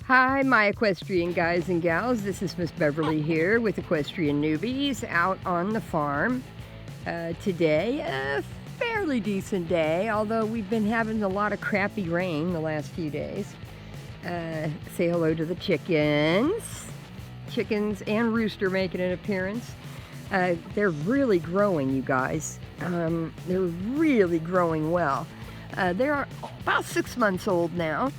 Hi, my equestrian guys and gals. This is Miss Beverly here with Equestrian Newbies out on the farm. Today, a fairly decent day, although we've been having a lot of crappy rain the last few days. Say hello to the chickens. Chickens and rooster making an appearance. They're really growing, you guys. They're really growing well. They're about 6 months old now.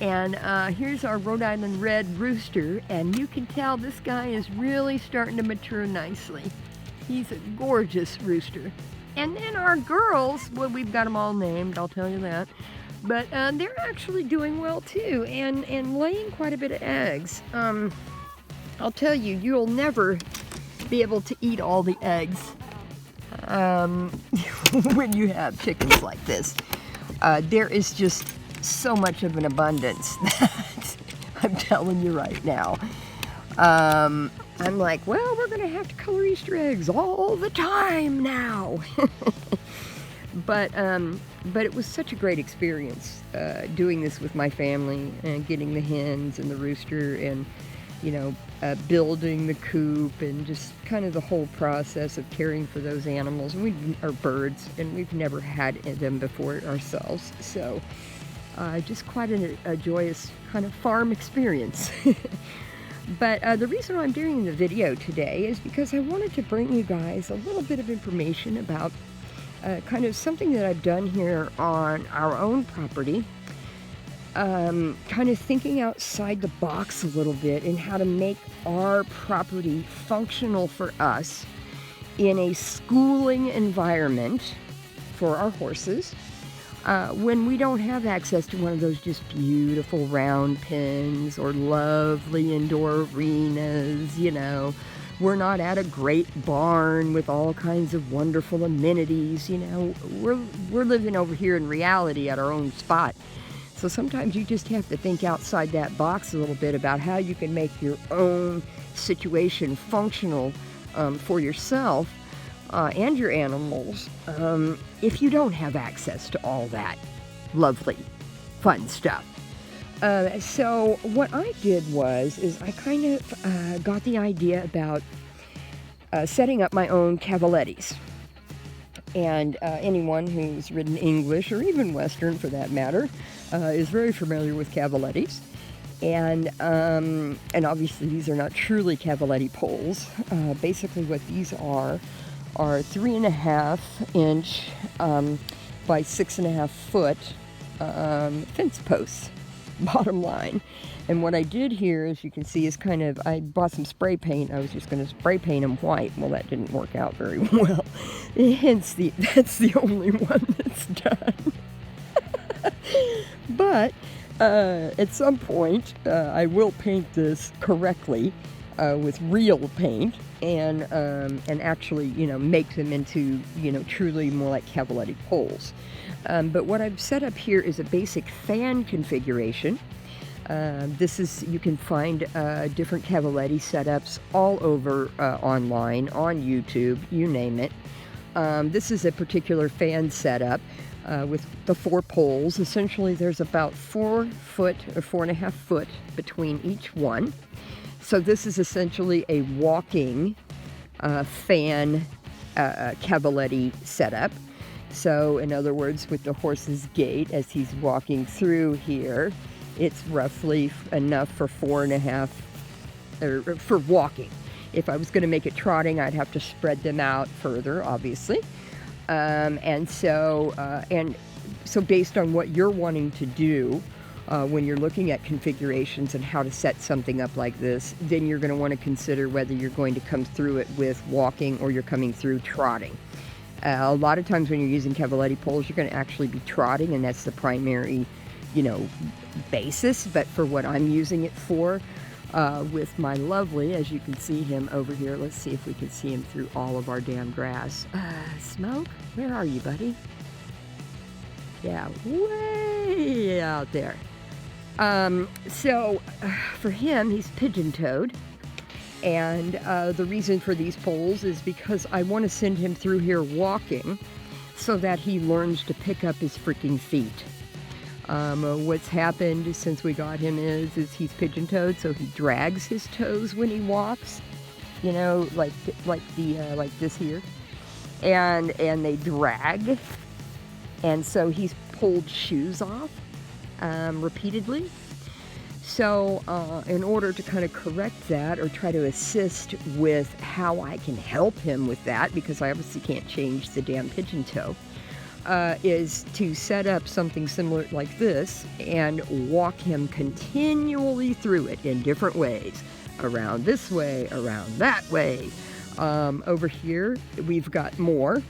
And here's our Rhode Island Red rooster, and you can tell this guy is really starting to mature nicely. He's a gorgeous rooster. And then our girls, well, we've got them all named, I'll tell you that. But they're actually doing well too, and laying quite a bit of eggs. I'll tell you, you'll never be able to eat all the eggs when you have chickens like this. There is just so much of an abundance that I'm telling you right now. I'm like, well, we're gonna have to color Easter eggs all the time now. But it was such a great experience doing this with my family and getting the hens and the rooster and, you know, building the coop and just kind of the whole process of caring for those animals. And are birds, and we've never had them before ourselves, so just quite a joyous kind of farm experience. But the reason I'm doing the video today is because I wanted to bring you guys a little bit of information about kind of something that I've done here on our own property. Kind of thinking outside the box a little bit and how to make our property functional for us in a schooling environment for our horses. When we don't have access to one of those just beautiful round pens or lovely indoor arenas, you know, we're not at a great barn with all kinds of wonderful amenities, you know, we're living over here in reality at our own spot. So sometimes you just have to think outside that box a little bit about how you can make your own situation functional for yourself and your animals if you don't have access to all that lovely, fun stuff. So what I did is I kind of got the idea about setting up my own cavalettis. And anyone who's ridden English, or even Western for that matter, is very familiar with cavalettis. And obviously these are not truly cavaletti poles. Basically what these are 3.5 inch by 6.5 foot fence posts, bottom line. And what I did here, as you can see, is kind of, I bought some spray paint. I was just going to spray paint them white. Well, that didn't work out very well. Hence, that's the only one that's done. But at some point, I will paint this correctly with real paint and actually, you know, make them into, you know, truly more like cavaletti poles. But what I've set up here is a basic fan configuration. You can find different cavaletti setups all over online, on YouTube, you name it. This is a particular fan setup with the 4 poles. Essentially, there's about 4 foot or 4.5 foot between each one. So this is essentially a walking fan cavaletti setup. So in other words, with the horse's gait as he's walking through here, it's roughly enough for 4.5, or for walking. If I was going to make it trotting, I'd have to spread them out further, obviously. And so based on what you're wanting to do, when you're looking at configurations and how to set something up like this, then you're going to want to consider whether you're going to come through it with walking or you're coming through trotting. A lot of times when you're using cavaletti poles, you're going to actually be trotting, and that's the primary, you know, basis. But for what I'm using it for, with my lovely, as you can see him over here, let's see if we can see him through all of our damn grass. Smoke, where are you, buddy? Yeah, way out there. So for him, he's pigeon-toed. And the reason for these poles is because I want to send him through here walking so that he learns to pick up his freaking feet. What's happened since we got him is he's pigeon-toed, so he drags his toes when he walks, you know, like this here, and they drag, and so he's pulled shoes off repeatedly. So in order to kind of correct that, or try to assist with how I can help him with that, because I obviously can't change the damn pigeon toe, is to set up something similar like this and walk him continually through it in different ways. Around this way, around that way. Over here, we've got more.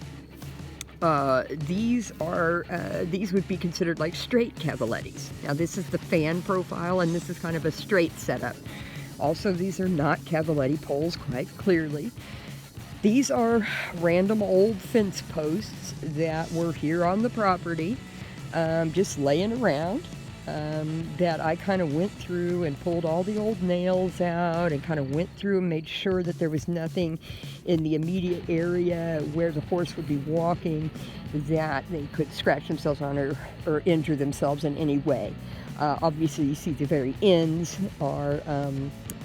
These would be considered like straight cavalettis. Now this is the fan profile, and this is kind of a straight setup. Also, these are not cavaletti poles, quite clearly. These are random old fence posts that were here on the property, just laying around, that I kind of went through and pulled all the old nails out and kind of went through and made sure that there was nothing in the immediate area where the horse would be walking that they could scratch themselves on or injure themselves in any way. Obviously, you see the very ends are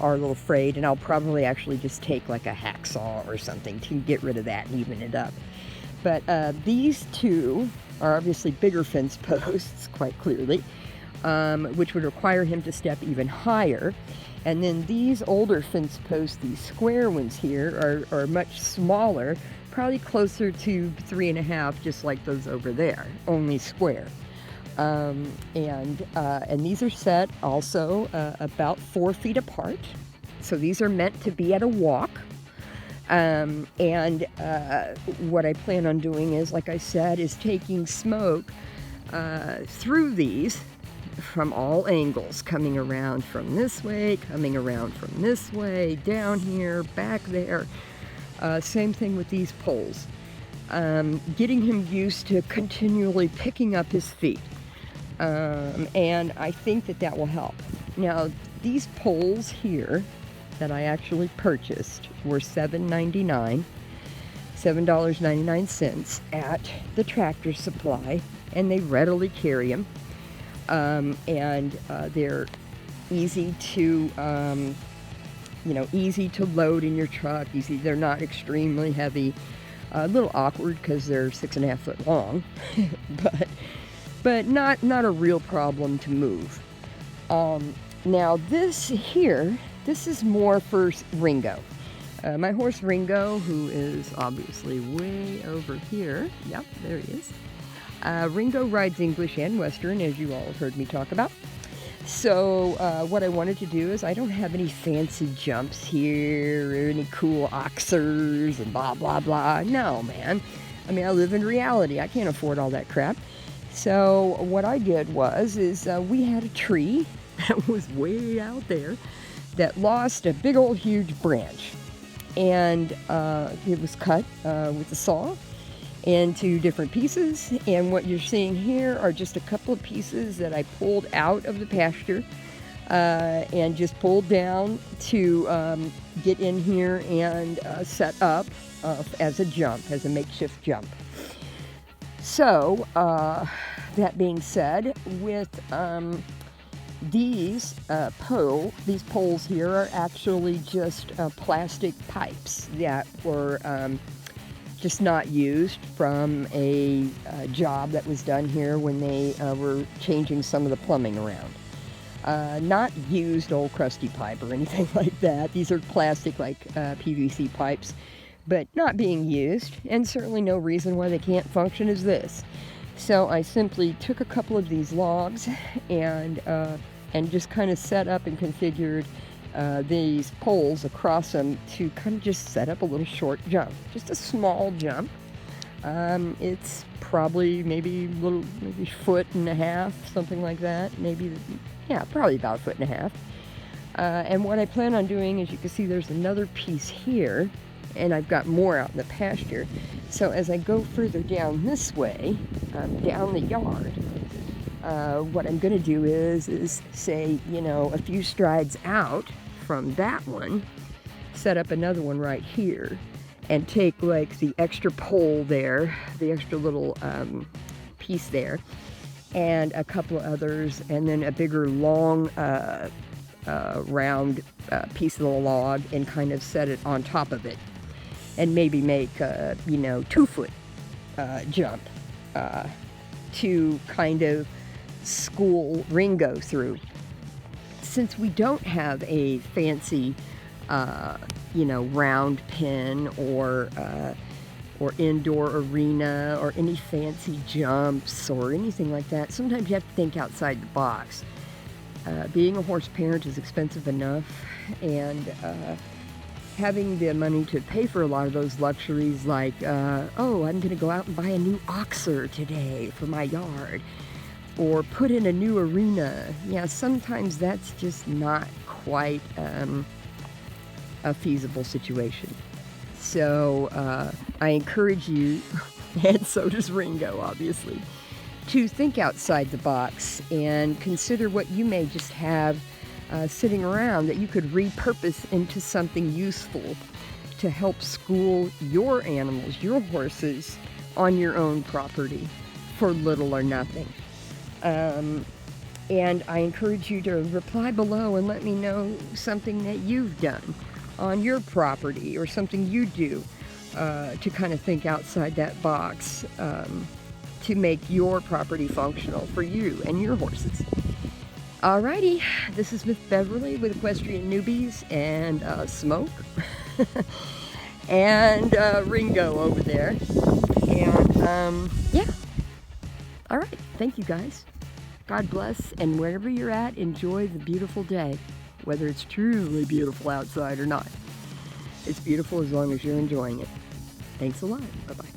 a little frayed, and I'll probably actually just take like a hacksaw or something to get rid of that and even it up. But these two are obviously bigger fence posts, quite clearly, which would require him to step even higher. And then these older fence posts, these square ones here, are much smaller, probably closer to 3.5, just like those over there, only square. And these are set also about 4 feet apart. So these are meant to be at a walk. What I plan on doing is, like I said, is taking Smoke through these from all angles, coming around from this way, coming around from this way, down here, back there. Same thing with these poles. Getting him used to continually picking up his feet. And I think that will help. Now, these poles here that I actually purchased were $7.99 at the Tractor Supply, and they readily carry them. They're easy to, easy to load in your truck. They're not extremely heavy. A little awkward because they're 6.5 foot long, but not a real problem to move. Now this here, this is more for Ringo. My horse Ringo, who is obviously way over here. Yep, there he is. Ringo rides English and Western, as you all have heard me talk about. So what I wanted to do is, I don't have any fancy jumps here or any cool oxers and blah, blah, blah. No, man. I mean, I live in reality. I can't afford all that crap. So what I did was we had a tree that was way out there that lost a big old huge branch. And it was cut with a saw into different pieces, and what you're seeing here are just a couple of pieces that I pulled out of the pasture and just pulled down to get in here and set up as a jump, as a makeshift jump. So that being said, with these poles here are actually just plastic pipes that were just not used from a job that was done here when they were changing some of the plumbing around. Not used old crusty pipe or anything like that. These are plastic, like PVC pipes, but not being used, and certainly no reason why they can't function as this. So I simply took a couple of these logs and just kind of set up and configured these poles across them to kind of just set up a little short jump, just a small jump. It's probably maybe 1.5 foot, something like that. Probably about 1.5 foot. And what I plan on doing is, you can see there's another piece here, and I've got more out in the pasture. So as I go further down this way, down the yard, what I'm going to do is say, a few strides out from that one, set up another one right here, and take like the extra pole there, the extra little piece there, and a couple of others, and then a bigger, long, round piece of the log, and kind of set it on top of it, and maybe make a 2-foot jump to kind of school Ringo through. Since we don't have a fancy round pen or indoor arena or any fancy jumps or anything like that, sometimes you have to think outside the box. Being a horse parent is expensive enough, and having the money to pay for a lot of those luxuries, like, I'm going to go out and buy a new oxer today for my yard, or put in a new arena. Yeah, sometimes that's just not quite a feasible situation. So I encourage you, and so does Ringo, obviously, to think outside the box and consider what you may just have sitting around that you could repurpose into something useful to help school your animals, your horses, on your own property for little or nothing. And I encourage you to reply below and let me know something that you've done on your property, or something you do to kind of think outside that box to make your property functional for you and your horses. Alrighty, this is Miss Beverly with Equestrian Newbies, and Smoke and Ringo over there. And yeah. Alright, thank you guys. God bless, and wherever you're at, enjoy the beautiful day, whether it's truly beautiful outside or not. It's beautiful as long as you're enjoying it. Thanks a lot. Bye-bye.